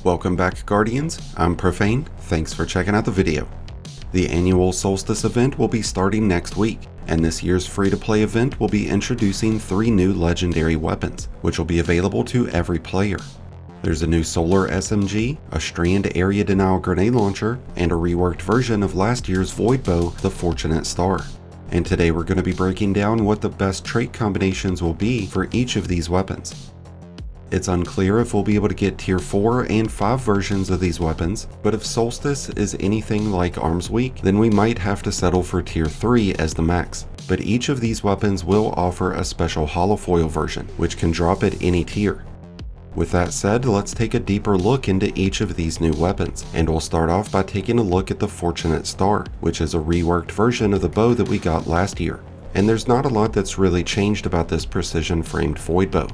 Welcome back, Guardians. I'm Profane. Thanks for checking out the video. The annual Solstice event will be starting next week, and this year's free-to-play event will be introducing 3 new legendary weapons, which will be available to every player. There's a new solar SMG, a strand area denial grenade launcher, and a reworked version of last year's void bow, the Fortunate Star. And today we're going to be breaking down what the best trait combinations will be for each of these weapons. It's unclear if we'll be able to get tier 4 and 5 versions of these weapons, but if Solstice is anything like Arms Week, then we might have to settle for tier 3 as the max. But each of these weapons will offer a special holofoil version, which can drop at any tier. With that said, let's take a deeper look into each of these new weapons, and we'll start off by taking a look at the Fortunate Star, which is a reworked version of the bow that we got last year. And there's not a lot that's really changed about this precision framed void bow.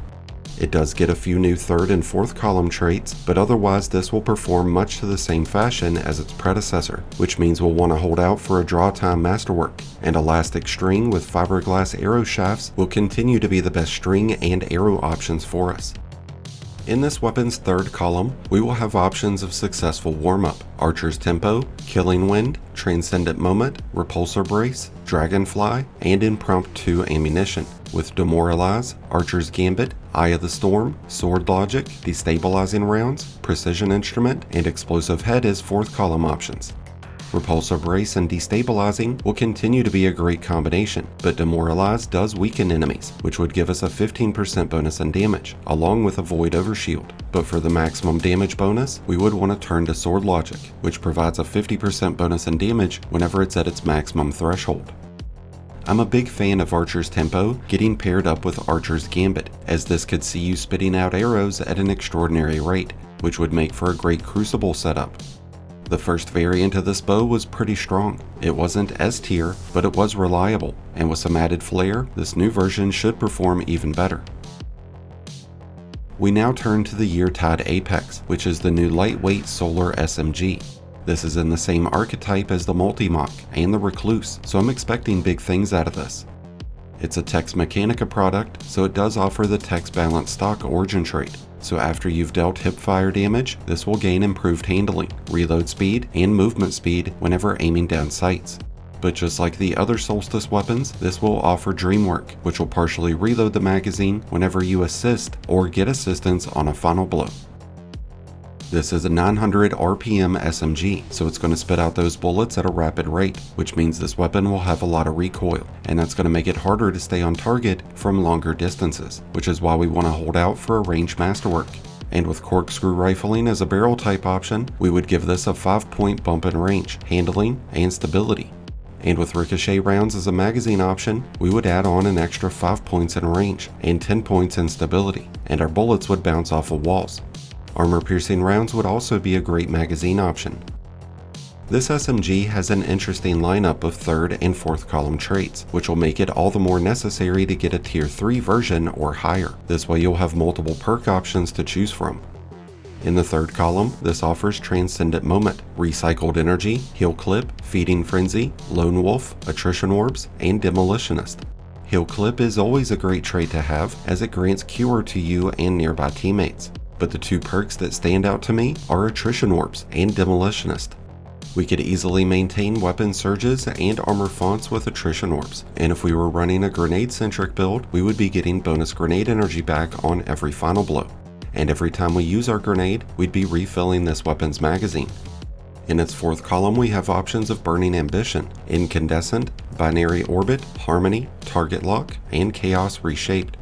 It does get a few new 3rd and 4th column traits, but otherwise this will perform much to the same fashion as its predecessor, which means we'll want to hold out for a draw time masterwork, and elastic string with fiberglass arrow shafts will continue to be the best string and arrow options for us. In this weapon's 3rd column, we will have options of successful warm-up, Archer's Tempo, Killing Wind, Transcendent Moment, Repulsor Brace, Dragonfly, and Impromptu Ammunition, with Demoralize, Archer's Gambit, Eye of the Storm, Sword Logic, Destabilizing Rounds, Precision Instrument, and Explosive Head as 4th column options. Repulsor Brace and Destabilizing will continue to be a great combination, but Demoralize does weaken enemies, which would give us a 15% bonus in damage, along with a Void Overshield. But for the maximum damage bonus, we would want to turn to Sword Logic, which provides a 50% bonus in damage whenever it's at its maximum threshold. I'm a big fan of Archer's Tempo getting paired up with Archer's Gambit, as this could see you spitting out arrows at an extraordinary rate, which would make for a great Crucible setup. The first variant of this bow was pretty strong. It wasn't S tier, but it was reliable, and with some added flair, this new version should perform even better. We now turn to the Yeartide Apex, which is the new lightweight solar SMG. This is in the same archetype as the Multi-Mock and the Recluse, so I'm expecting big things out of this. It's a Tex Mechanica product, so it does offer the Tex Balance stock origin trait. So after you've dealt hipfire damage, this will gain improved handling, reload speed, and movement speed whenever aiming down sights. But just like the other Solstice weapons, this will offer Dream Work, which will partially reload the magazine whenever you assist or get assistance on a final blow. This is a 900 RPM SMG, so it's going to spit out those bullets at a rapid rate, which means this weapon will have a lot of recoil, and that's going to make it harder to stay on target from longer distances, which is why we want to hold out for a range masterwork. And with corkscrew rifling as a barrel type option, we would give this a 5-point bump in range, handling, and stability. And with ricochet rounds as a magazine option, we would add on an extra 5 points in range and 10 points in stability, and our bullets would bounce off of walls. Armor-piercing rounds would also be a great magazine option. This SMG has an interesting lineup of 3rd and 4th column traits, which will make it all the more necessary to get a tier 3 version or higher. This way you'll have multiple perk options to choose from. In the 3rd column, this offers Transcendent Moment, Recycled Energy, Heal Clip, Feeding Frenzy, Lone Wolf, Attrition Orbs, and Demolitionist. Heal Clip is always a great trait to have, as it grants Cure to you and nearby teammates. But the 2 perks that stand out to me are Attrition Orbs and Demolitionist. We could easily maintain weapon surges and armor fonts with Attrition Orbs, and if we were running a grenade-centric build, we would be getting bonus grenade energy back on every final blow. And every time we use our grenade, we'd be refilling this weapon's magazine. In its 4th column, we have options of Burning Ambition, Incandescent, Binary Orbit, Harmony, Target Lock, and Chaos Reshaped.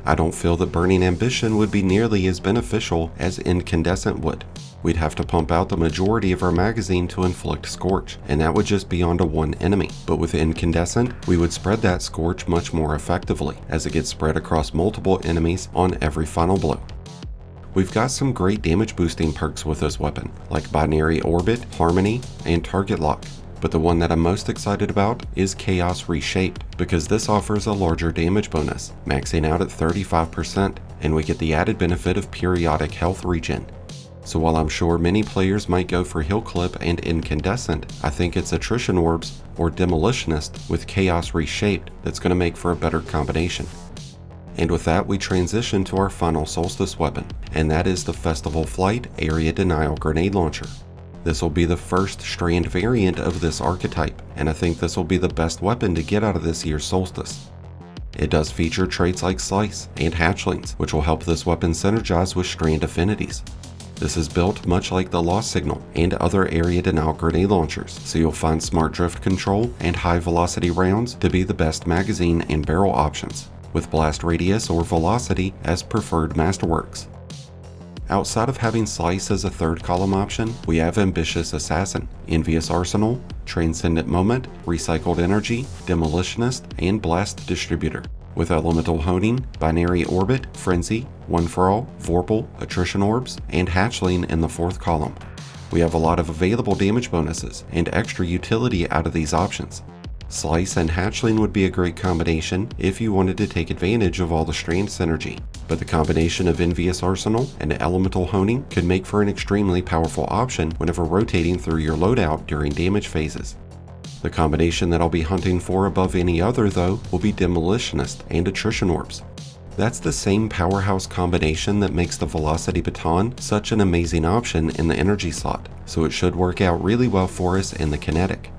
I don't feel that Burning Ambition would be nearly as beneficial as Incandescent would. We'd have to pump out the majority of our magazine to inflict Scorch, and that would just be onto one enemy. But with Incandescent, we would spread that Scorch much more effectively, as it gets spread across multiple enemies on every final blow. We've got some great damage boosting perks with this weapon, like Binary Orbit, Harmony, and Target Lock. But the one that I'm most excited about is Chaos Reshaped, because this offers a larger damage bonus, maxing out at 35%, and we get the added benefit of periodic health regen. So while I'm sure many players might go for Heal Clip and Incandescent, I think it's Attrition Orbs or Demolitionist with Chaos Reshaped that's going to make for a better combination. And with that, we transition to our final Solstice weapon, and that is the Festival Flight Area Denial Grenade Launcher. This will be the first strand variant of this archetype, and I think this will be the best weapon to get out of this year's Solstice. It does feature traits like Slice and Hatchlings, which will help this weapon synergize with strand affinities. This is built much like the Lost Signal and other area denial grenade launchers, so you'll find smart drift control and high velocity rounds to be the best magazine and barrel options, with blast radius or velocity as preferred masterworks. Outside of having Slice as a third column option, we have Ambitious Assassin, Envious Arsenal, Transcendent Moment, Recycled Energy, Demolitionist, and Blast Distributor, with Elemental Honing, Binary Orbit, Frenzy, One for All, Vorpal, Attrition Orbs, and Hatchling in the fourth column. We have a lot of available damage bonuses and extra utility out of these options. Slice and Hatchling would be a great combination if you wanted to take advantage of all the strand synergy, but the combination of Envious Arsenal and Elemental Honing could make for an extremely powerful option whenever rotating through your loadout during damage phases. The combination that I'll be hunting for above any other though will be Demolitionist and Attrition Orbs. That's the same powerhouse combination that makes the Velocity Baton such an amazing option in the energy slot, so it should work out really well for us in the kinetic.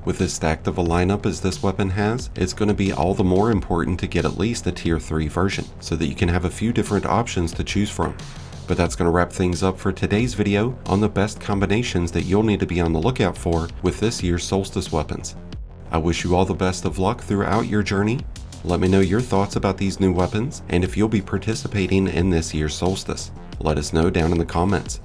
With as stacked of a lineup as this weapon has, it's going to be all the more important to get at least a tier 3 version, so that you can have a few different options to choose from. But that's going to wrap things up for today's video on the best combinations that you'll need to be on the lookout for with this year's Solstice weapons. I wish you all the best of luck throughout your journey. Let me know your thoughts about these new weapons, and if you'll be participating in this year's Solstice. Let us know down in the comments.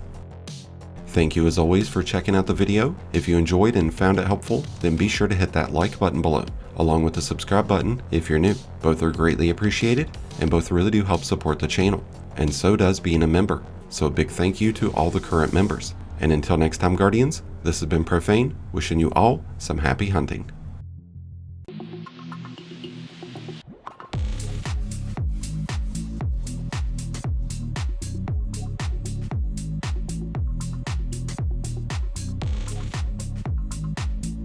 Thank you as always for checking out the video. If you enjoyed and found it helpful, then be sure to hit that like button below, along with the subscribe button if you're new. Both are greatly appreciated, and both really do help support the channel, and so does being a member. So a big thank you to all the current members. And until next time, Guardians, this has been Profane, wishing you all some happy hunting.